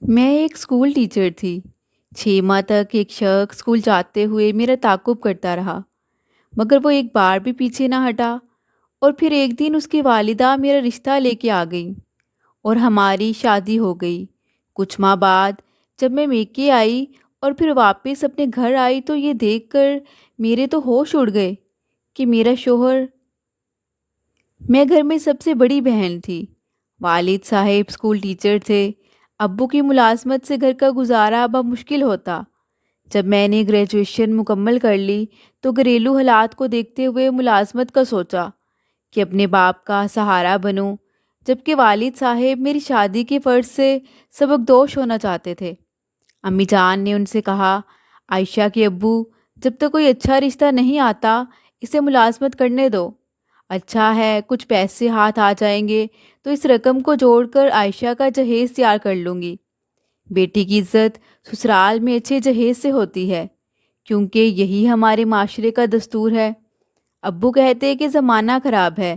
میں ایک school teacher تھی۔ 6 ماہ تک ایک شخص اسکول جاتے ہوئے میرا تعاقب کرتا رہا، مگر وہ ایک بار بھی پیچھے نہ ہٹا۔ اور پھر ایک دن اس کی والدہ میرا رشتہ لے کے آ گئی اور ہماری شادی ہو گئی۔ کچھ ماہ بعد جب میں میکے آئی اور پھر واپس اپنے گھر آئی تو یہ دیکھ کر میرے تو ہوش اڑ گئے کہ میرا شوہر… میں گھر میں سب سے بڑی بہن تھی۔ والد صاحب اسکول ٹیچر تھے۔ ابو کی ملازمت سے گھر کا گزارا اب مشکل ہوتا۔ جب میں نے گریجویشن مکمل کر لی تو گھریلو حالات کو دیکھتے ہوئے ملازمت کا سوچا کہ اپنے باپ کا سہارا بنوں، جبکہ والد صاحب میری شادی کے فرض سے سبکدوش ہونا چاہتے تھے۔ امی جان نے ان سے کہا، عائشہ کے ابو، جب تک کوئی اچھا رشتہ نہیں آتا اسے ملازمت کرنے دو۔ اچھا ہے کچھ پیسے ہاتھ آ جائیں گے تو اس رقم کو جوڑ کر عائشہ کا جہیز تیار کر لوں گی۔ بیٹی کی عزت سسرال میں اچھے جہیز سے ہوتی ہے، کیونکہ یہی ہمارے معاشرے کا دستور ہے۔ ابو کہتے کہ زمانہ خراب ہے،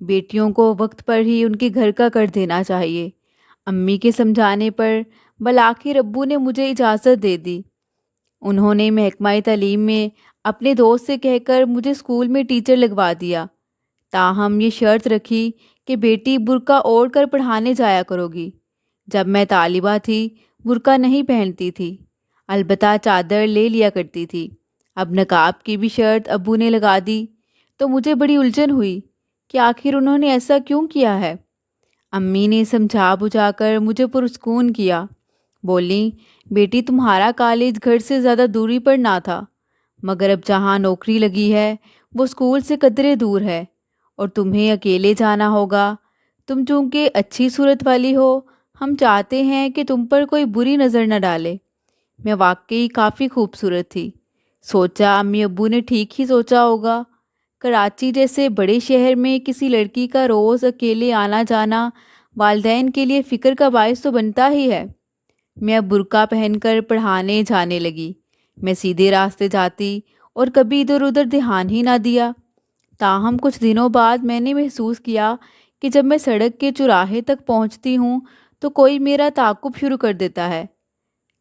بیٹیوں کو وقت پر ہی ان کے گھر کا کر دینا چاہیے۔ امی کے سمجھانے پر بالآخر ابو نے مجھے اجازت دے دی۔ انہوں نے محکمہ تعلیم میں اپنے دوست سے کہہ کر مجھے اسکول میں ٹیچر لگوا دیا، تاہم یہ شرط رکھی کہ بیٹی برقع اوڑھ کر پڑھانے جایا کرو گی۔ جب میں طالبہ تھی برقع نہیں پہنتی تھی، البتہ چادر لے لیا کرتی تھی۔ اب نقاب کی بھی شرط ابو نے لگا دی تو مجھے بڑی الجھن ہوئی کہ آخر انہوں نے ایسا کیوں کیا ہے۔ امی نے سمجھا بجھا کر مجھے پرسکون کیا۔ بولیں، بیٹی تمہارا کالج گھر سے زیادہ دوری پر نہ تھا، مگر اب جہاں نوکری لگی ہے وہ اسکول سے قدرے دور ہے اور تمہیں اکیلے جانا ہوگا۔ تم چونکہ اچھی صورت والی ہو، ہم چاہتے ہیں کہ تم پر کوئی بری نظر نہ ڈالے۔ میں واقعی کافی خوبصورت تھی۔ سوچا امی ابو نے ٹھیک ہی سوچا ہوگا۔ کراچی جیسے بڑے شہر میں کسی لڑکی کا روز اکیلے آنا جانا والدین کے لیے فکر کا باعث تو بنتا ہی ہے۔ میں اب برقع پہن کر پڑھانے جانے لگی۔ میں سیدھے راستے جاتی اور کبھی ادھر ادھر دھیان ہی نہ دیا۔ تاہم کچھ دنوں بعد میں نے محسوس کیا کہ جب میں سڑک کے چوراہے تک پہنچتی ہوں تو کوئی میرا تعاقب شروع کر دیتا ہے،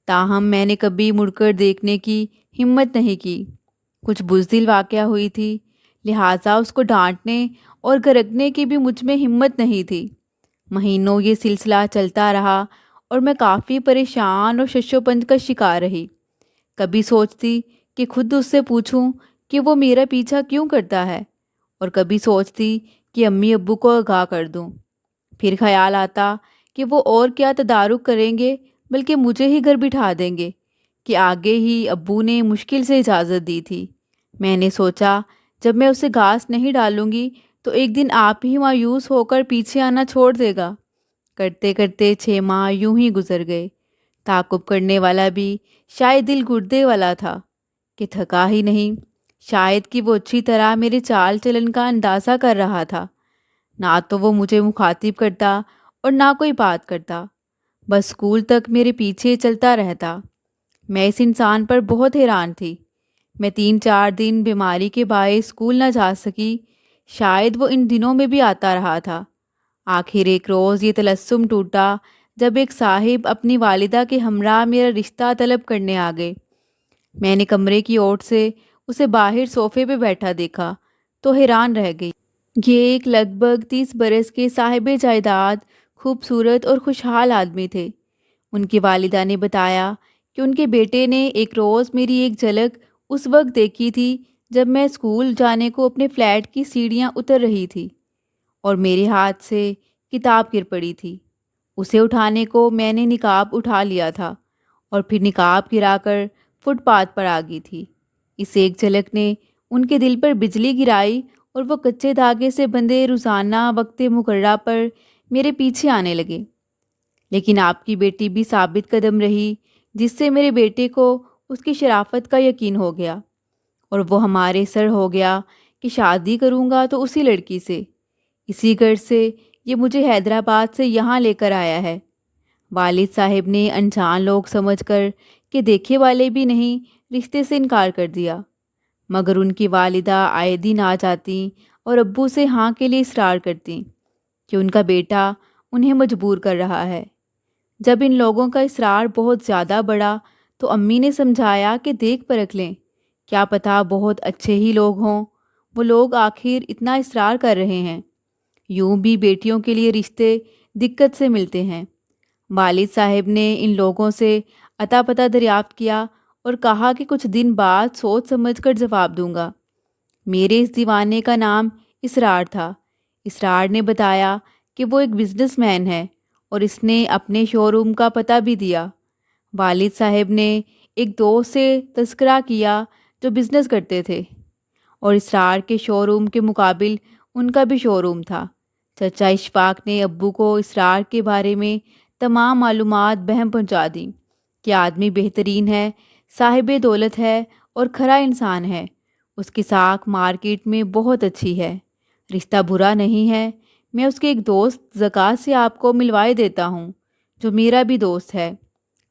تاہم میں نے کبھی مڑ کر دیکھنے کی ہمت نہیں کی۔ کچھ بزدل واقعہ ہوئی تھی، لہٰذا اس کو ڈانٹنے اور گھرکنے کی بھی مجھ میں ہمت نہیں تھی۔ مہینوں یہ سلسلہ چلتا رہا اور میں کافی پریشان اور شش و پنج کا شکار رہی۔ کبھی سوچتی کہ خود اس سے پوچھوں کہ وہ میرا پیچھا کیوں کرتا ہے، اور کبھی سوچتی کہ امی ابو کو آگاہ کر دوں۔ پھر خیال آتا کہ وہ اور کیا تدارک کریں گے، بلکہ مجھے ہی گھر بٹھا دیں گے، کہ آگے ہی ابو نے مشکل سے اجازت دی تھی۔ میں نے سوچا جب میں اسے گھاس نہیں ڈالوں گی تو ایک دن آپ ہی مایوس ہو کر پیچھے آنا چھوڑ دے گا۔ کرتے کرتے 6 ماہ یوں ہی گزر گئے۔ تعاقب کرنے والا بھی شاید دل گردے والا تھا کہ تھکا ہی نہیں، شاید کہ وہ اچھی طرح میرے چال چلن کا اندازہ کر رہا تھا۔ نہ تو وہ مجھے مخاطب کرتا اور نہ کوئی بات کرتا، بس اسکول تک میرے پیچھے چلتا رہتا۔ میں اس انسان پر بہت حیران تھی۔ میں 3 4 دن بیماری کے باعث اسکول نہ جا سکی، شاید وہ ان دنوں میں بھی آتا رہا تھا۔ آخر ایک روز یہ طلسم ٹوٹا جب ایک صاحب اپنی والدہ کے ہمراہ میرا رشتہ طلب کرنے آ گئے۔ میں نے کمرے کی اوٹ سے اسے باہر صوفے پہ بیٹھا دیکھا تو حیران رہ گئی۔ یہ ایک لگ بھگ 30 برس کے صاحب جائیداد، خوبصورت اور خوشحال آدمی تھے۔ ان کی والدہ نے بتایا کہ ان کے بیٹے نے ایک روز میری ایک جھلک اس وقت دیکھی تھی جب میں اسکول جانے کو اپنے فلیٹ کی سیڑھیاں اتر رہی تھی اور میرے ہاتھ سے کتاب گر پڑی تھی۔ اسے اٹھانے کو میں نے نقاب اٹھا لیا تھا اور پھر نقاب گرا کر فٹ پاتھ پر آ گئی تھی۔ اس ایک جھلک نے ان کے دل پر بجلی گرائی اور وہ کچے دھاگے سے بندھے روزانہ وقت مقررہ پر میرے پیچھے آنے لگے۔ لیکن آپ کی بیٹی بھی ثابت قدم رہی، جس سے میرے بیٹے کو اس کی شرافت کا یقین ہو گیا، اور وہ ہمارے سر ہو گیا کہ شادی کروں گا تو اسی لڑکی سے، اسی گھر سے۔ یہ مجھے حیدرآباد سے یہاں لے کر آیا ہے۔ والد صاحب نے انجان لوگ سمجھ کر کہ دیکھے والے بھی نہیں رشتے سے انکار کر دیا، مگر ان کی والدہ آئے دن آ جاتی اور ابو سے ہاں کے لیے اصرار کرتی کہ ان کا بیٹا انہیں مجبور کر رہا ہے۔ جب ان لوگوں کا اصرار بہت زیادہ بڑھا تو امی نے سمجھایا کہ دیکھ پرکھ لیں، کیا پتہ بہت اچھے ہی لوگ ہوں، وہ لوگ آخر اتنا اصرار کر رہے ہیں۔ یوں بھی بیٹیوں کے لیے رشتے دقت سے ملتے ہیں۔ والد صاحب نے ان لوگوں سے اتا پتہ دریافت کیا اور کہا کہ کچھ دن بعد سوچ سمجھ کر جواب دوں گا۔ میرے اس دیوانے کا نام اسرار تھا۔ اسرار نے بتایا کہ وہ ایک بزنس مین ہے اور اس نے اپنے شو روم کا پتہ بھی دیا۔ والد صاحب نے ایک دوست سے تذکرہ کیا جو بزنس کرتے تھے اور اسرار کے شو روم کے مقابل ان کا بھی شو روم تھا۔ چچا اشفاق نے ابو کو اسرار کے بارے میں تمام معلومات بہم پہنچا دیں کہ آدمی بہترین ہے، صاحب دولت ہے اور کھرا انسان ہے۔ اس کی ساکھ مارکیٹ میں بہت اچھی ہے، رشتہ برا نہیں ہے۔ میں اس کے ایک دوست زکوٰۃ سے آپ کو ملوائے دیتا ہوں جو میرا بھی دوست ہے،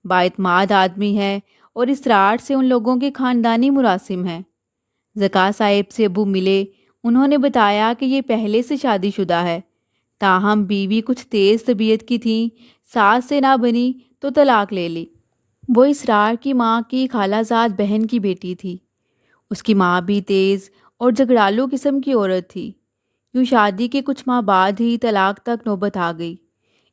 بااعتماد آدمی ہے اور اسرار سے ان لوگوں کے خاندانی مراسم ہیں۔ زکوٰۃ صاحب سے ابو ملے، انہوں نے بتایا کہ یہ پہلے سے شادی شدہ ہے، تاہم بیوی کچھ تیز طبیعت کی تھیں، ساس سے نہ بنی تو طلاق لے لی۔ وہ اسرار کی ماں کی خالہ زاد بہن کی بیٹی تھی۔ اس کی ماں بھی تیز اور جھگڑالو قسم کی عورت تھی۔ یوں شادی کے کچھ ماہ بعد ہی طلاق تک نوبت آ گئی۔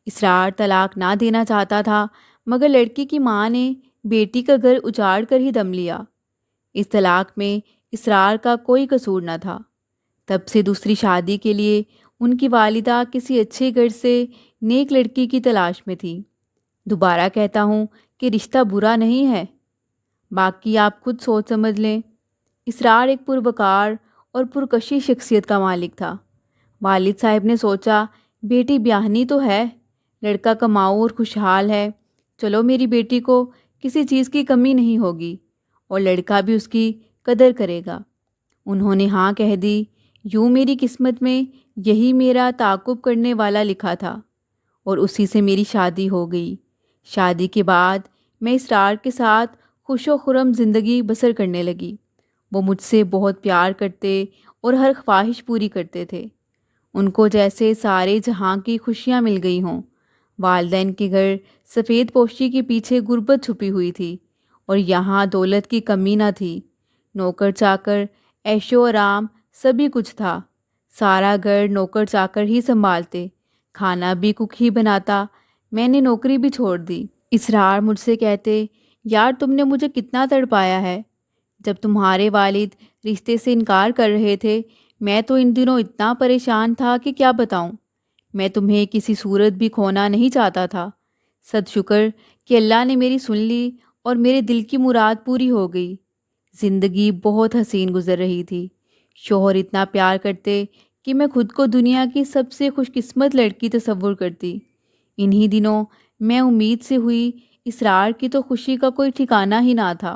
اسرار طلاق نہ دینا چاہتا تھا، مگر لڑکی کی ماں نے بیٹی کا گھر اجاڑ کر ہی دم لیا۔ اس طلاق میں اسرار کا کوئی قصور نہ تھا۔ تب سے دوسری شادی کے لیے ان کی والدہ کسی اچھے گھر سے نیک لڑکی کی تلاش میں تھی۔ دوبارہ کہتا ہوں کہ رشتہ برا نہیں ہے، باقی آپ خود سوچ سمجھ لیں۔ اسرار ایک پروقار اور پرکشش شخصیت کا مالک تھا۔ والد صاحب نے سوچا بیٹی بیاہنی تو ہے، لڑکا کماؤ اور خوشحال ہے، چلو میری بیٹی کو کسی چیز کی کمی نہیں ہوگی اور لڑکا بھی اس کی قدر کرے گا۔ انہوں نے ہاں کہہ دی۔ یوں میری قسمت میں یہی میرا تعاقب کرنے والا لکھا تھا اور اسی سے میری شادی ہو گئی۔ شادی کے بعد میں اسرار کے ساتھ خوش و خرم زندگی بسر کرنے لگی۔ وہ مجھ سے بہت پیار کرتے اور ہر خواہش پوری کرتے تھے۔ ان کو جیسے سارے جہاں کی خوشیاں مل گئی ہوں۔ والدین کے گھر سفید پوشی کے پیچھے غربت چھپی ہوئی تھی اور یہاں دولت کی کمی نہ تھی۔ نوکر چاکر، عیش و آرام، سبھی کچھ تھا۔ سارا گھر نوکر چاکر ہی سنبھالتے، کھانا بھی کک ہی بناتا۔ میں نے نوکری بھی چھوڑ دی۔ اسرار مجھ سے کہتے، یار تم نے مجھے کتنا تڑپایا ہے۔ جب تمہارے والد رشتے سے انکار کر رہے تھے، میں تو ان دنوں اتنا پریشان تھا کہ کیا بتاؤں۔ میں تمہیں کسی صورت بھی کھونا نہیں چاہتا تھا۔ صد شکر کہ اللہ نے میری سن لی اور میرے دل کی مراد پوری ہو گئی۔ زندگی بہت حسین گزر رہی تھی۔ شوہر اتنا پیار کرتے کہ میں خود کو دنیا کی سب سے خوش قسمت لڑکی تصور کرتی۔ انہی دنوں میں امید سے ہوئی، اسرار کی تو خوشی کا کوئی ٹھکانہ ہی نہ تھا۔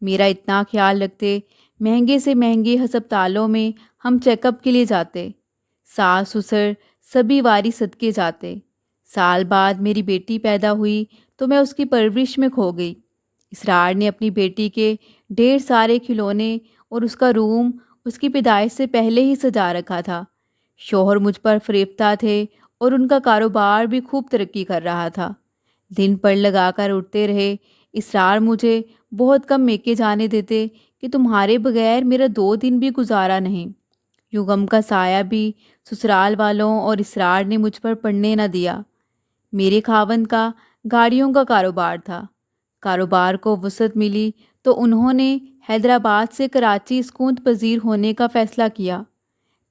میرا اتنا خیال رکھتے، مہنگے سے مہنگے ہسپتالوں میں ہم چیک اپ کے لیے جاتے، ساس سسر سبھی واری صدقے جاتے۔ سال بعد میری بیٹی پیدا ہوئی تو میں اس کی پرورش میں کھو گئی۔ اسرار نے اپنی بیٹی کے ڈھیر سارے کھلونے اور اس کا روم اس کی پیدائش سے پہلے ہی سجا رکھا تھا۔ شوہر مجھ پر فریفتہ تھے اور ان کا کاروبار بھی خوب ترقی کر رہا تھا۔ دن پر لگا کر اٹھتے رہے۔ اسرار مجھے بہت کم میکے جانے دیتے کہ تمہارے بغیر میرا 2 دن بھی گزارا نہیں۔ یوں غم کا سایہ بھی سسرال والوں اور اسرار نے مجھ پر پڑنے نہ دیا۔ میرے خاوند کا گاڑیوں کا کاروبار تھا۔ کاروبار کو وسعت ملی تو انہوں نے حیدرآباد سے کراچی سکونت پذیر ہونے کا فیصلہ کیا۔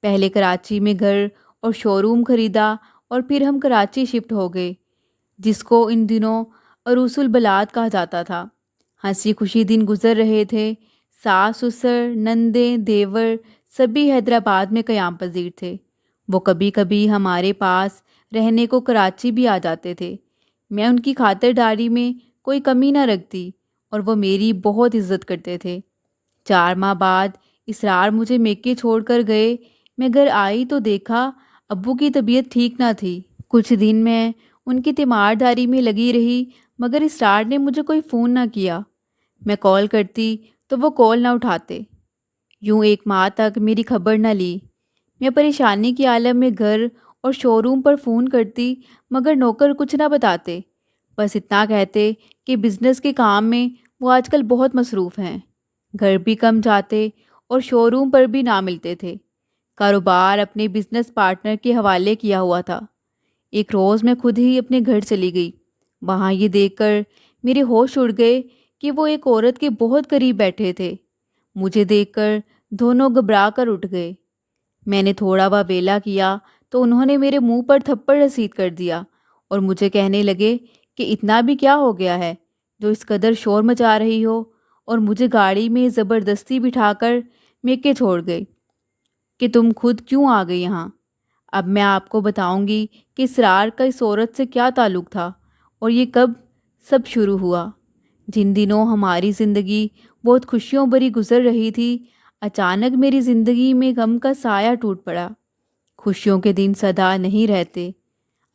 پہلے کراچی میں گھر اور شو روم خریدا اور پھر ہم کراچی شفٹ ہو گئے، جس کو ان دنوں عروس البلاد کہا جاتا تھا۔ ہنسی خوشی دن گزر رہے تھے۔ ساس سسر نندیں دیور سبھی حیدرآباد میں قیام پذیر تھے۔ وہ کبھی کبھی ہمارے پاس رہنے کو کراچی بھی آ جاتے تھے۔ میں ان کی خاطرداری میں کوئی کمی نہ رکھتی اور وہ میری بہت عزت کرتے تھے۔ 4 ماہ بعد اسرار مجھے میکے چھوڑ کر گئے۔ میں گھر آئی تو دیکھا ابو کی طبیعت ٹھیک نہ تھی۔ کچھ دن میں ان کی تیمارداری میں لگی رہی، مگر اسرار نے مجھے کوئی فون نہ کیا۔ میں کال کرتی تو وہ کال نہ اٹھاتے۔ یوں 1 ماہ تک میری خبر نہ لی۔ میں پریشانی کی عالم میں گھر اور شو روم پر فون کرتی، مگر نوکر کچھ نہ بتاتے۔ بس اتنا کہتے کہ بزنس کے کام میں وہ آج کل بہت مصروف ہیں، گھر بھی کم جاتے اور شو روم پر بھی نہ ملتے تھے۔ کاروبار اپنے بزنس پارٹنر کے حوالے کیا ہوا تھا۔ ایک روز میں خود ہی اپنے گھر چلی گئی۔ وہاں یہ دیکھ کر میرے ہوش اڑ گئے کہ وہ ایک عورت کے بہت قریب بیٹھے تھے۔ مجھے دیکھ کر دونوں گھبرا کر اٹھ گئے۔ میں نے تھوڑا ویلا کیا تو انہوں نے میرے منہ پر تھپڑ رسید کر دیا اور مجھے کہنے لگے کہ اتنا بھی کیا ہو گیا ہے جو اس قدر شور مچا رہی ہو، اور مجھے گاڑی میں زبردستی بٹھا کر میکے چھوڑ گئے کہ تم خود کیوں آ گئی یہاں۔ اب میں آپ کو بتاؤں گی کہ اسرار کا اس عورت سے کیا تعلق تھا اور یہ کب سب شروع ہوا۔ جن دنوں ہماری زندگی بہت خوشیوں بھری گزر رہی تھی، اچانک میری زندگی میں غم کا سایہ ٹوٹ پڑا۔ خوشیوں کے دن سدا نہیں رہتے۔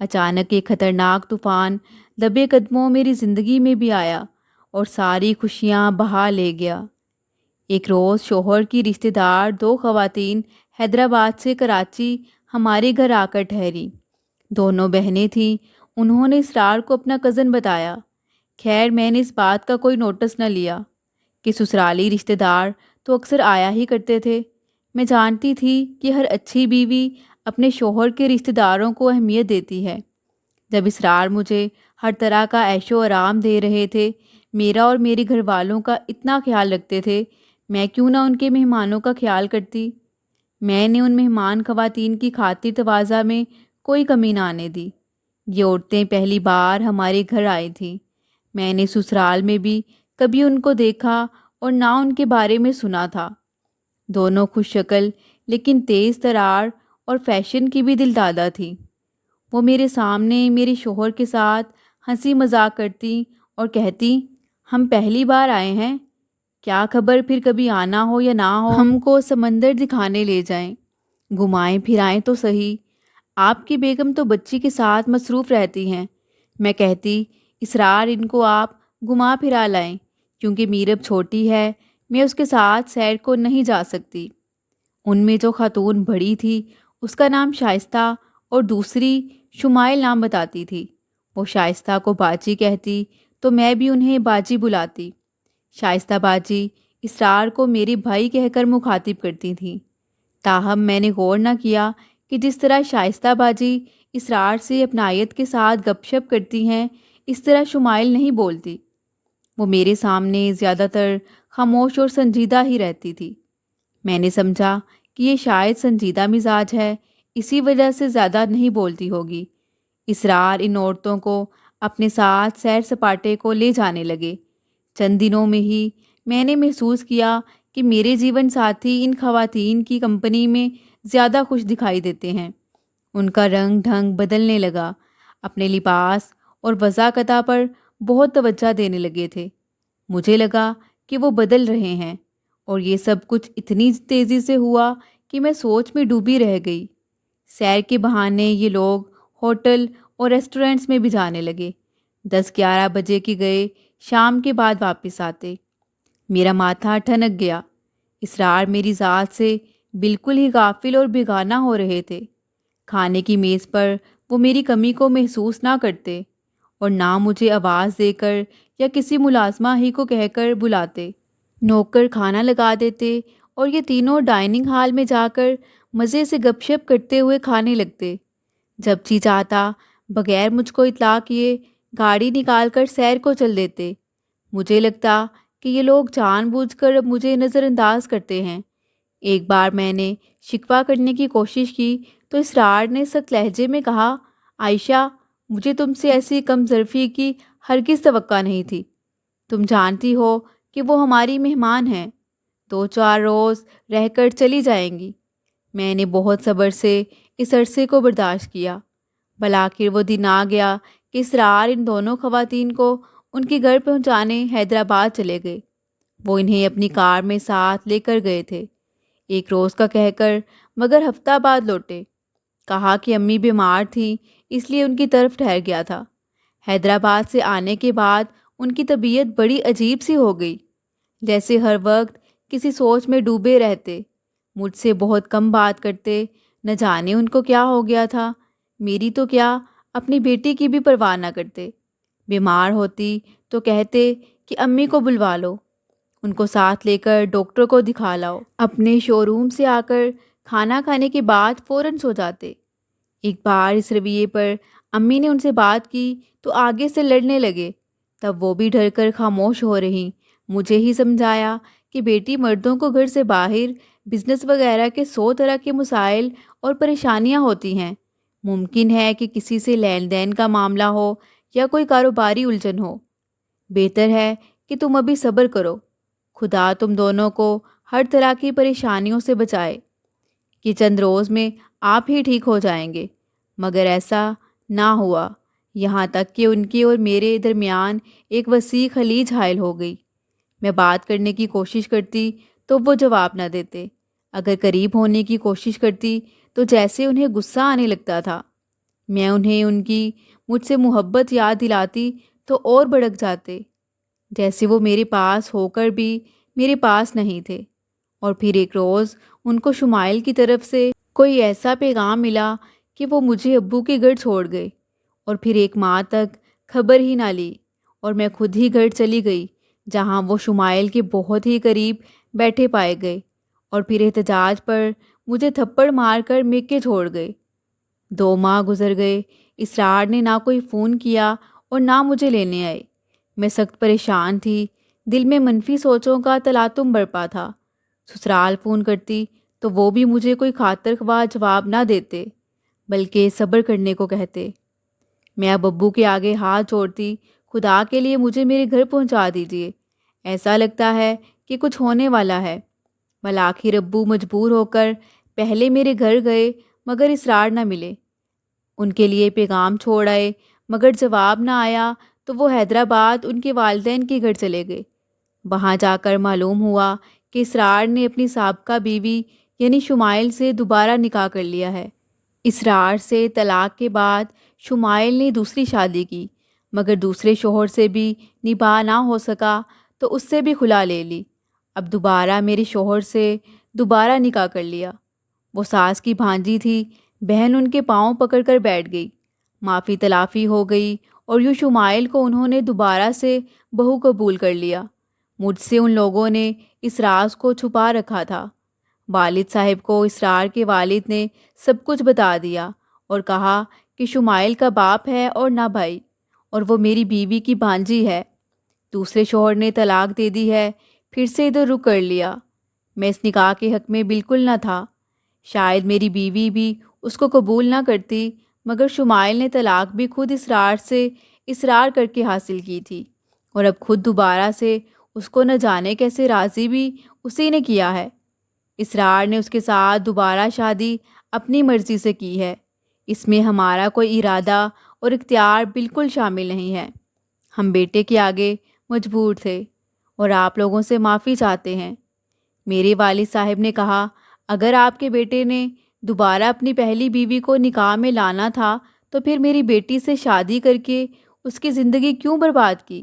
اچانک ایک خطرناک طوفان دبے قدموں میری زندگی میں بھی آیا اور ساری خوشیاں بہا لے گیا۔ ایک روز شوہر کی رشتہ دار دو خواتین حیدرآباد سے کراچی ہمارے گھر آ کر ٹھہری۔ دونوں بہنیں تھیں۔ انہوں نے اسرار کو اپنا کزن بتایا۔ خیر میں نے اس بات کا کوئی نوٹس نہ لیا کہ سسرالی رشتہ دار تو اکثر آیا ہی کرتے تھے۔ میں جانتی تھی کہ ہر اچھی بیوی اپنے شوہر کے رشتہ داروں کو اہمیت دیتی ہے۔ جب اسرار مجھے ہر طرح کا عیش و آرام دے رہے تھے، میرا اور میرے گھر والوں کا اتنا خیال رکھتے تھے، میں کیوں نہ ان کے مہمانوں کا خیال کرتی۔ میں نے ان مہمان خواتین کی خاطر تواضع میں کوئی کمی نہ آنے دی۔ یہ عورتیں پہلی بار ہمارے گھر آئی تھیں۔ میں نے سسرال میں بھی کبھی ان کو دیکھا اور نہ ان کے بارے میں سنا تھا۔ دونوں خوش شکل لیکن تیز ترار اور فیشن کی بھی دل دادا تھیں۔ وہ میرے سامنے میرے شوہر کے ساتھ ہنسی مذاق کرتی اور کہتی، ہم پہلی بار آئے ہیں، کیا خبر پھر کبھی آنا ہو یا نہ ہو، ہم کو سمندر دکھانے لے جائیں، گھمائیں پھرائیں تو صحیح۔ آپ کی بیگم تو بچی کے ساتھ مصروف رہتی ہیں۔ میں کہتی، اسرار ان کو آپ گھما پھرا لائیں، کیونکہ میرب چھوٹی ہے، میں اس کے ساتھ سیر کو نہیں جا سکتی۔ ان میں جو خاتون بڑی تھی اس کا نام شائستہ اور دوسری شمائل نام بتاتی تھی۔ وہ شائستہ کو باجی کہتی تو میں بھی انہیں باجی بلاتی۔ شائستہ باجی اسرار کو میرے بھائی کہہ کر مخاطب کرتی تھیں۔ تاہم میں نے غور نہ کیا کہ جس طرح شائستہ باجی اسرار سے اپنائیت کے ساتھ گپ شپ کرتی ہیں، اس طرح شمائل نہیں بولتی۔ وہ میرے سامنے زیادہ تر خاموش اور سنجیدہ ہی رہتی تھی۔ میں نے سمجھا کہ یہ شاید سنجیدہ مزاج ہے، اسی وجہ سے زیادہ نہیں بولتی ہوگی۔ اسرار ان عورتوں کو اپنے ساتھ سیر سپاٹے کو لے جانے لگے۔ چند دنوں میں ہی میں نے محسوس کیا کہ میرے جیون ساتھی ان خواتین کی کمپنی میں زیادہ خوش دکھائی دیتے ہیں۔ ان کا رنگ ڈھنگ بدلنے لگا، اپنے لباس اور وضاقتہ پر بہت توجہ دینے لگے تھے۔ مجھے لگا کہ وہ بدل رہے ہیں، اور یہ سب کچھ اتنی تیزی سے ہوا کہ میں سوچ میں ڈوبی رہ گئی۔ سیر کے بہانے یہ لوگ ہوٹل اور ریسٹورنٹس میں بھی جانے لگے۔ 10-11 بجے کے گئے، شام کے بعد واپس آتے۔ میرا ماتھا ٹھنک گیا۔ اسرار میری ذات سے بالکل ہی غافل اور بیگانہ ہو رہے تھے۔ کھانے کی میز پر وہ میری کمی کو محسوس نہ کرتے اور نہ مجھے آواز دے کر یا کسی ملازمہ ہی کو کہہ کر بلاتے۔ نوکر کھانا لگا دیتے اور یہ تینوں ڈائننگ ہال میں جا کر مزے سے گپ شپ کرتے ہوئے کھانے لگتے۔ جب جی چاہتا بغیر مجھ کو اطلاع کیے گاڑی نکال کر سیر کو چل دیتے۔ مجھے لگتا کہ یہ لوگ جان بوجھ کر اب مجھے نظر انداز کرتے ہیں۔ ایک بار میں نے شکوہ کرنے کی کوشش کی تو اسرار نے سخت لہجے میں کہا، عائشہ، مجھے تم سے ایسی کم ظرفی کی ہرگز توقع نہیں تھی۔ تم جانتی ہو کہ وہ ہماری مہمان ہیں، 2-4 روز رہ کر چلی جائیں گی۔ میں نے بہت صبر سے اس عرصے کو برداشت کیا۔ بالآخر وہ دن آ گیا کہ اسرار ان دونوں خواتین کو ان کے گھر پہنچانے حیدرآباد چلے گئے۔ وہ انہیں اپنی کار میں ساتھ لے کر گئے تھے، ایک روز کا کہہ کر، مگر ہفتہ بعد لوٹے۔ کہا کہ امی بیمار تھیں، اس لیے ان کی طرف ٹھہر گیا تھا۔ حیدرآباد سے آنے کے بعد ان کی طبیعت بڑی عجیب سی ہو گئی، جیسے ہر وقت کسی سوچ میں ڈوبے رہتے۔ مجھ سے بہت کم بات کرتے، نہ جانے ان کو کیا ہو گیا تھا۔ میری تو کیا، اپنی بیٹی کی بھی پرواہ نہ کرتے۔ بیمار ہوتی تو کہتے کہ امی کو بلوا لو، ان کو ساتھ لے کر ڈاکٹر کو دکھا لاؤ۔ اپنے شو روم سے آ کر کھانا کھانے کے بعد فوراً سو جاتے۔ ایک بار اس رویے پر امی نے ان سے بات کی تو آگے سے لڑنے لگے۔ تب وہ بھی ڈر کر خاموش ہو رہی، مجھے ہی سمجھایا کہ بیٹی، مردوں کو گھر سے باہر بزنس وغیرہ کے 100 طرح کے مسائل اور پریشانیاں ہوتی ہیں۔ ممکن ہے کہ کسی سے لین دین کا معاملہ ہو یا کوئی کاروباری الجھن ہو۔ بہتر ہے کہ تم ابھی صبر کرو۔ خدا تم دونوں کو ہر طرح کی پریشانیوں سے بچائے کہ چند روز میں آپ ہی ٹھیک ہو جائیں گے۔ مگر ایسا نہ ہوا، یہاں تک کہ ان کے اور میرے درمیان ایک وسیع خلیج حائل ہو گئی۔ میں بات کرنے کی کوشش کرتی تو وہ جواب نہ دیتے۔ اگر قریب ہونے کی کوشش کرتی تو جیسے انہیں غصہ آنے لگتا تھا۔ میں انہیں ان کی مجھ سے محبت یاد دلاتی تو اور بھڑک جاتے، جیسے وہ میرے پاس ہو کر بھی میرے پاس نہیں تھے۔ اور پھر ایک روز ان کو شمائل کی طرف سے کوئی ایسا پیغام ملا کہ وہ مجھے ابو کے گھر چھوڑ گئے، اور پھر ایک ماہ تک خبر ہی نہ لی، اور میں خود ہی گھر چلی گئی جہاں وہ شمائل کے بہت ہی قریب بیٹھے پائے گئے، اور پھر احتجاج پر مجھے تھپڑ مار کر میکے چھوڑ گئے۔ 2 ماہ گزر گئے، اسرار نے نہ کوئی فون کیا اور نہ مجھے لینے آئے۔ میں سخت پریشان تھی، دل میں منفی سوچوں کا تلاطم برپا تھا۔ سسرال فون کرتی تو وہ بھی مجھے کوئی خاطر خواہ جواب نہ دیتے، بلکہ صبر کرنے کو کہتے۔ میں اب ابو کے آگے ہاتھ جوڑتی، خدا کے لیے مجھے میرے گھر پہنچا دیجیے، ایسا لگتا ہے کہ کچھ ہونے والا ہے۔ بالآخر ابو مجبور ہو کر پہلے میرے گھر گئے، مگر اسرار نہ ملے۔ ان کے لیے پیغام چھوڑ آئے، مگر جواب نہ آیا تو وہ حیدرآباد ان کے والدین کے گھر چلے گئے۔ وہاں جا کر معلوم ہوا کہ اسرار نے اپنی سابقہ بیوی یعنی شمائل سے دوبارہ نکاح کر لیا ہے۔ اسرار سے طلاق کے بعد شمائل نے دوسری شادی کی، مگر دوسرے شوہر سے بھی نباہ نہ ہو سکا تو اس سے بھی خلا لے لی۔ اب دوبارہ میرے شوہر سے دوبارہ نکاح کر لیا۔ وہ ساس کی بھانجی تھی، بہن ان کے پاؤں پکڑ کر بیٹھ گئی، معافی تلافی ہو گئی، اور یوں شمائل کو انہوں نے دوبارہ سے بہو قبول کر لیا۔ مجھ سے ان لوگوں نے اس راز کو چھپا رکھا تھا۔ والد صاحب کو اسرار کے والد نے سب کچھ بتا دیا اور کہا کہ شمائل کا باپ ہے اور نہ بھائی، اور وہ میری بیوی کی بھانجی ہے۔ دوسرے شوہر نے طلاق دے دی ہے، پھر سے ادھر رخ کر لیا۔ میں اس نکاح کے حق میں بالکل نہ تھا۔ شاید میری بیوی بھی اس کو قبول نہ کرتی، مگر شمائل نے طلاق بھی خود اسرار سے اصرار کر کے حاصل کی تھی، اور اب خود دوبارہ سے اس کو نہ جانے کیسے راضی بھی اسی نے کیا ہے۔ اسرار نے اس کے ساتھ دوبارہ شادی اپنی مرضی سے کی ہے۔ اس میں ہمارا کوئی ارادہ اور اختیار بالکل شامل نہیں ہے۔ ہم بیٹے کے آگے مجبور تھے اور آپ لوگوں سے معافی چاہتے ہیں۔ میرے والد صاحب نے کہا، اگر آپ کے بیٹے نے دوبارہ اپنی پہلی بیوی کو نکاح میں لانا تھا تو پھر میری بیٹی سے شادی کر کے اس کی زندگی کیوں برباد کی؟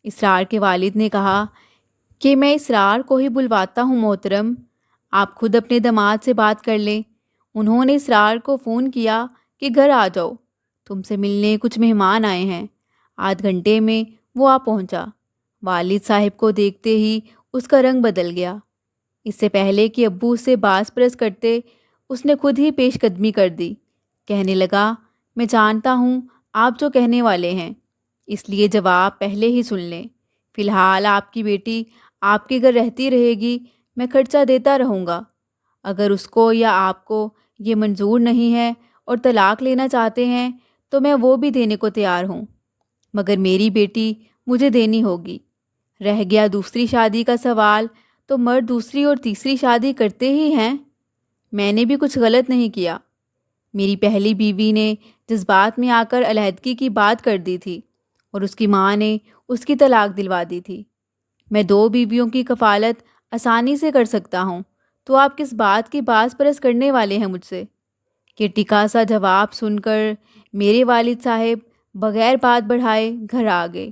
اسرار کے والد نے کہا کہ میں اسرار کو ہی بلواتا ہوں محترم، آپ خود اپنے داماد سے بات کر لیں۔ انہوں نے اسرار کو فون کیا کہ گھر آ جاؤ، تم سے ملنے کچھ مہمان آئے ہیں۔ آدھ گھنٹے میں وہ آ پہنچا۔ والد صاحب کو دیکھتے ہی اس کا رنگ بدل گیا۔ اس سے پہلے کہ ابو اس سے باس پرس کرتے، اس نے خود ہی پیش قدمی کر دی۔ کہنے لگا، میں جانتا ہوں آپ جو کہنے والے ہیں، اس لیے جواب پہلے ہی سن لیں۔ فی الحال آپ کی بیٹی آپ کے گھر رہتی رہے گی، میں خرچہ دیتا رہوں گا۔ اگر اس کو یا آپ کو یہ منظور نہیں ہے اور طلاق لینا چاہتے ہیں تو میں وہ بھی دینے کو تیار ہوں، مگر میری بیٹی مجھے دینی ہوگی۔ رہ گیا دوسری شادی کا سوال، تو مرد دوسری اور تیسری شادی کرتے ہی ہیں۔ میں نے بھی کچھ غلط نہیں کیا۔ میری پہلی بیوی نے جذبات میں آ کر علیحدگی کی بات کر دی تھی، اور اس کی ماں نے اس کی طلاق دلوا دی تھی۔ میں 2 بیویوں کی کفالت آسانی سے کر سکتا ہوں، تو آپ کس بات کی باس پرس کرنے والے ہیں مجھ سے؟ کہ ٹکا سا جواب سن کر میرے والد صاحب بغیر بات بڑھائے گھر آ گئے۔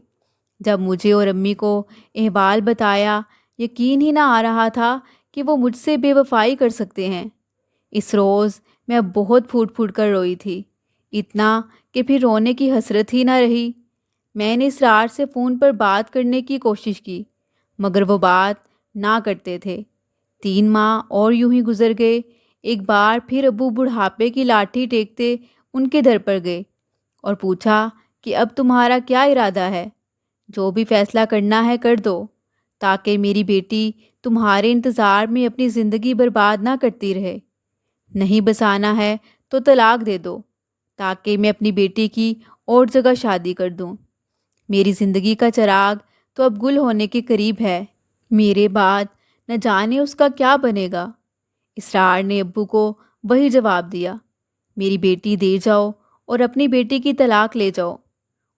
جب مجھے اور امی کو احوال بتایا، یقین ہی نہ آ رہا تھا کہ وہ مجھ سے بے وفائی کر سکتے ہیں۔ اس روز میں اب بہت پھوٹ پھوٹ کر روئی تھی، اتنا کہ پھر رونے کی حسرت ہی نہ رہی۔ میں نے اسرار سے فون پر بات کرنے کی کوشش کی مگر وہ بات نہ کرتے تھے۔ 3 ماہ اور یوں ہی گزر گئے۔ ایک بار پھر ابو بڑھاپے کی لاٹھی ٹیکتے ان کے در پر گئے اور پوچھا کہ اب تمہارا کیا ارادہ ہے؟ جو بھی فیصلہ کرنا ہے کر دو، تاکہ میری بیٹی تمہارے انتظار میں اپنی زندگی برباد نہ کرتی رہے۔ نہیں بسانا ہے تو طلاق دے دو، تاکہ میں اپنی بیٹی کی اور جگہ شادی کر دوں۔ میری زندگی کا چراغ تو اب گل ہونے کے قریب ہے، میرے بعد نہ جانے اس کا کیا بنے گا۔ اسرار نے ابو کو وہی جواب دیا، میری بیٹی دے جاؤ اور اپنی بیٹی کی طلاق لے جاؤ۔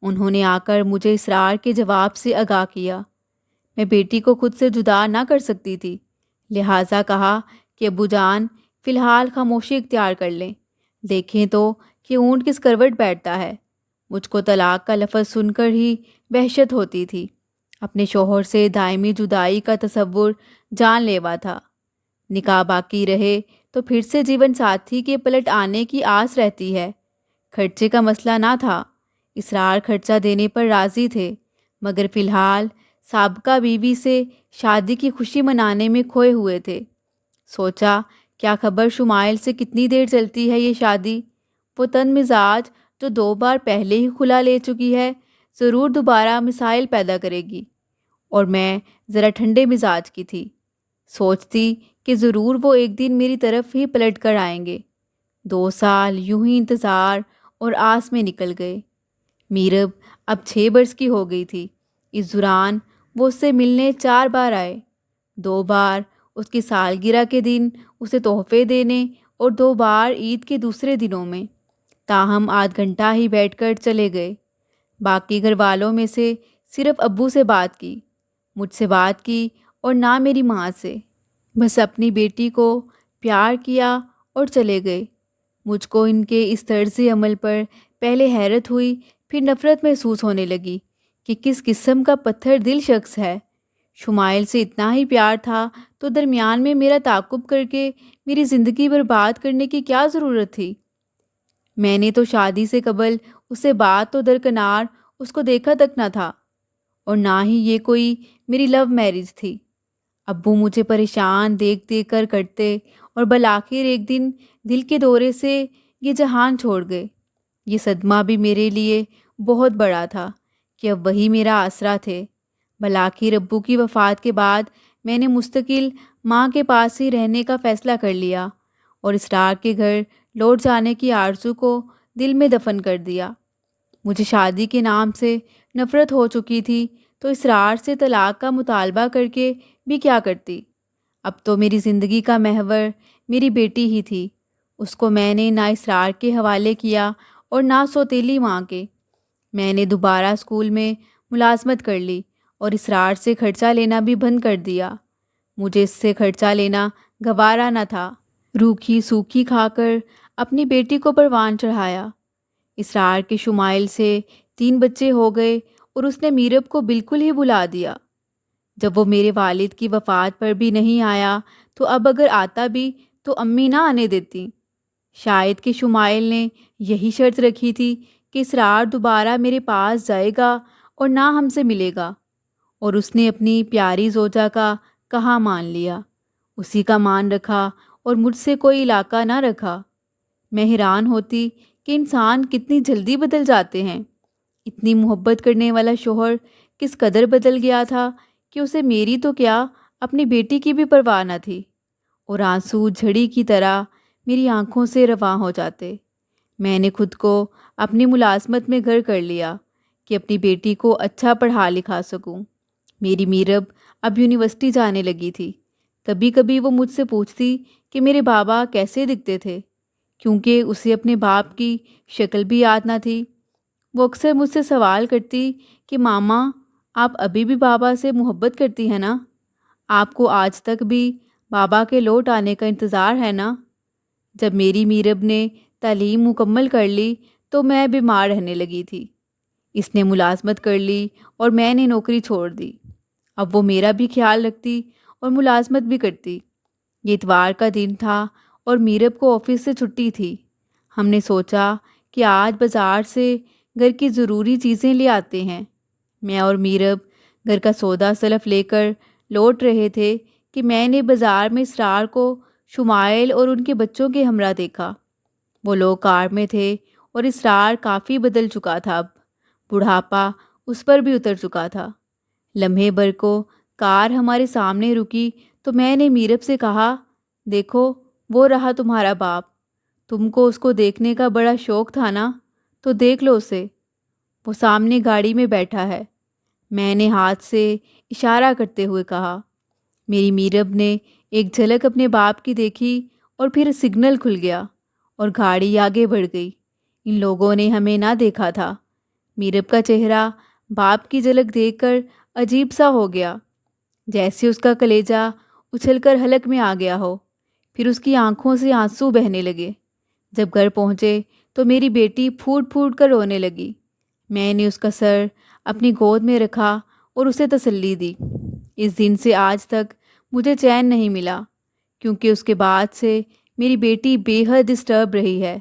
انہوں نے آ کر مجھے اسرار کے جواب سے آگاہ کیا۔ میں بیٹی کو خود سے جدا نہ کر سکتی تھی، لہٰذا کہا کہ ابو جان فی الحال خاموشی اختیار کر لیں، دیکھیں تو کہ اونٹ کس کروٹ بیٹھتا ہے۔ مجھ کو طلاق کا لفظ سن کر ہی وحشت ہوتی تھی۔ اپنے شوہر سے دائمی جدائی کا تصور جان لیوا تھا۔ نکاح باقی رہے تو پھر سے جیون ساتھی کے پلٹ آنے کی آس رہتی ہے۔ خرچے کا مسئلہ نہ تھا، اسرار خرچہ دینے پر راضی تھے، مگر فی الحال سابقہ بیوی سے شادی کی خوشی منانے میں کھوئے ہوئے تھے۔ سوچا کیا خبر شمائل سے کتنی دیر چلتی ہے یہ شادی؟ وہ تن مزاج جو 2 بار پہلے ہی خلا لے چکی ہے ضرور دوبارہ مسائل پیدا کرے گی، اور میں ذرا ٹھنڈے مزاج کی تھی، سوچتی کہ ضرور وہ ایک دن میری طرف ہی پلٹ کر آئیں گے۔ 2 سال یوں ہی انتظار اور آس میں نکل گئے۔ میرب اب 6 برس کی ہو گئی تھی۔ اس دوران وہ اس سے ملنے 4 بار آئے، 2 بار اس کی سالگرہ کے دن اسے تحفے دینے اور 2 بار عید کے دوسرے دنوں میں۔ تاہم آدھ گھنٹہ ہی بیٹھ کر چلے گئے۔ باقی گھر والوں میں سے صرف ابو سے بات کی، مجھ سے بات کی اور نہ میری ماں سے۔ بس اپنی بیٹی کو پیار کیا اور چلے گئے۔ مجھ کو ان کے اس طرز عمل پر پہلے حیرت ہوئی، پھر نفرت محسوس ہونے لگی کہ کس قسم کا پتھر دل شخص ہے۔ شمائل سے اتنا ہی پیار تھا تو درمیان میں میرا تعاقب کر کے میری زندگی برباد کرنے کی کیا ضرورت تھی؟ میں نے تو شادی سے قبل اسے بات تو درکنار اس کو دیکھا تک نہ تھا، اور نہ ہی یہ کوئی میری لو میرج تھی۔ ابو مجھے پریشان دیکھ دیکھ کر کرتے اور بالآخر ایک دن دل کے دورے سے یہ جہان چھوڑ گئے۔ یہ صدمہ بھی میرے لیے بہت بڑا تھا کہ اب وہی میرا آسرا تھے۔ بالآخر ابو کی وفات کے بعد میں نے مستقل ماں کے پاس ہی رہنے کا فیصلہ کر لیا اور اسرار کے گھر لوٹ جانے کی آرزو کو دل میں دفن کر دیا۔ مجھے شادی کے نام سے نفرت ہو چکی تھی تو اسرار سے طلاق کا مطالبہ کر کے بھی کیا کرتی؟ اب تو میری زندگی کا محور میری بیٹی ہی تھی۔ اس کو میں نے نہ اسرار کے حوالے کیا اور نہ سوتیلی ماں کے۔ میں نے دوبارہ اسکول میں ملازمت کر لی اور اسرار سے خرچہ لینا بھی بند کر دیا۔ مجھے اس سے خرچہ لینا گوارا نہ تھا۔ روکھی سوکھی کھا کر اپنی بیٹی کو پروان چڑھایا۔ اسرار کے شمائل سے 3 بچے ہو گئے اور اس نے میرب کو بالکل ہی بھلا دیا۔ جب وہ میرے والد کی وفات پر بھی نہیں آیا تو اب اگر آتا بھی تو امی نہ آنے دیتی۔ شاید کہ شمائل نے یہی شرط رکھی تھی کہ اسرار دوبارہ میرے پاس جائے گا اور نہ ہم سے ملے گا، اور اس نے اپنی پیاری زوجہ کا کہاں مان لیا، اسی کا مان رکھا اور مجھ سے کوئی علاقہ نہ رکھا۔ میں حیران ہوتی کہ انسان کتنی جلدی بدل جاتے ہیں۔ اتنی محبت کرنے والا شوہر کس قدر بدل گیا تھا کہ اسے میری تو کیا اپنی بیٹی کی بھی پرواہ نہ تھی، اور آنسو جھڑی کی طرح میری آنکھوں سے رواں ہو جاتے۔ میں نے خود کو اپنی ملازمت میں گھر کر لیا کہ اپنی بیٹی کو اچھا پڑھا لکھا سکوں۔ میری میرب اب یونیورسٹی جانے لگی تھی۔ کبھی کبھی وہ مجھ سے پوچھتی کہ میرے بابا کیسے دکھتے تھے، کیونکہ اسے اپنے باپ کی شکل بھی یاد نہ تھی۔ وہ اکثر مجھ سے سوال کرتی کہ ماما، آپ ابھی بھی بابا سے محبت کرتی ہیں نا؟ آپ کو آج تک بھی بابا کے لوٹ آنے کا انتظار ہے نا؟ جب میری میرب نے تعلیم مکمل کر لی تو میں بیمار رہنے لگی تھی۔ اس نے ملازمت کر لی اور میں نے نوکری چھوڑ دی۔ اب وہ میرا بھی خیال رکھتی اور ملازمت بھی کرتی۔ یہ اتوار کا دن تھا اور میرب کو آفس سے چھٹی تھی۔ ہم نے سوچا کہ آج بازار سے گھر کی ضروری چیزیں لے آتے ہیں۔ میں اور میرب گھر کا سودا سلف لے کر لوٹ رہے تھے کہ میں نے بازار میں اسرار کو شمائل اور ان کے بچوں کے ہمراہ دیکھا۔ وہ لوگ کار میں تھے اور اسرار کافی بدل چکا تھا، اب بڑھاپا اس پر بھی اتر چکا تھا۔ لمحے بھر کو کار ہمارے سامنے رکی تو میں نے میرب سے کہا، دیکھو وہ رہا تمہارا باپ، تم کو اس کو دیکھنے کا بڑا شوق تھا نا، تو دیکھ لو اسے، وہ سامنے گاڑی میں بیٹھا ہے۔ میں نے ہاتھ سے اشارہ کرتے ہوئے کہا۔ میری میرب نے ایک جھلک اپنے باپ کی دیکھی اور پھر سگنل کھل گیا اور گاڑی آگے بڑھ گئی۔ ان لوگوں نے ہمیں نہ دیکھا تھا۔ میرب کا چہرہ باپ کی جھلک دیکھ کر عجیب سا ہو گیا، جیسے اس کا کلیجہ اچھل کر حلق میں آ گیا ہو۔ پھر اس کی آنکھوں سے آنسو بہنے لگے۔ جب گھر پہنچے تو میری بیٹی پھوٹ پھوٹ کر رونے لگی۔ میں نے اس کا سر اپنی گود میں رکھا اور اسے تسلی دی۔ اس دن سے آج تک مجھے چین نہیں ملا، کیونکہ اس کے بعد سے میری بیٹی بے حد ڈسٹرب رہی ہے،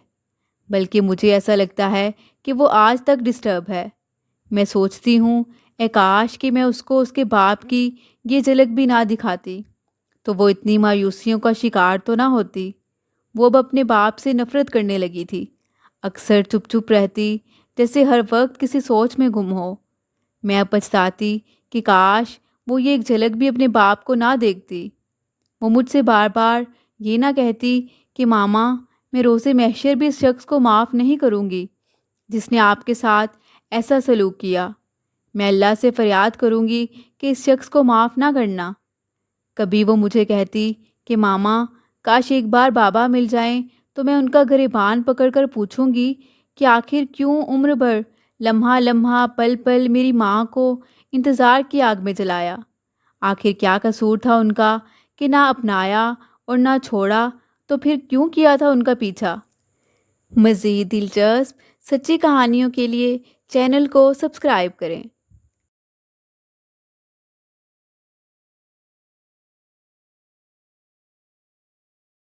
بلکہ مجھے ایسا لگتا ہے کہ وہ آج تک ڈسٹرب ہے۔ میں سوچتی ہوں، اے کاش کہ میں اس کو اس کے باپ کی یہ جھلک بھی نہ دکھاتی، تو وہ اتنی مایوسیوں کا شکار تو نہ ہوتی۔ وہ اب اپنے باپ سے نفرت کرنے لگی تھی، اکثر چپ چپ رہتی، جیسے ہر وقت کسی سوچ میں گم ہو۔ میں اب پچھتاتی کہ کاش وہ یہ ایک جھلک بھی اپنے باپ کو نہ دیکھتی۔ وہ مجھ سے بار بار یہ نہ کہتی کہ ماما، میں روز محشر بھی اس شخص کو معاف نہیں کروں گی جس نے آپ کے ساتھ ایسا سلوک کیا۔ میں اللہ سے فریاد کروں گی کہ اس شخص کو معاف نہ کرنا۔ کبھی وہ مجھے کہتی کہ ماما، کاش ایک بار بابا مل جائیں تو میں ان کا گریبان پکڑ کر پوچھوں گی کہ آخر کیوں عمر بھر لمحہ لمحہ پل پل میری ماں کو انتظار کی آگ میں جلایا۔ آخر کیا قصور تھا ان کا کہ نہ اپنایا اور نہ چھوڑا، تو پھر کیوں کیا تھا ان کا پیچھا؟ مزید دلچسپ سچی کہانیوں کے لیے چینل کو سبسکرائب کریں۔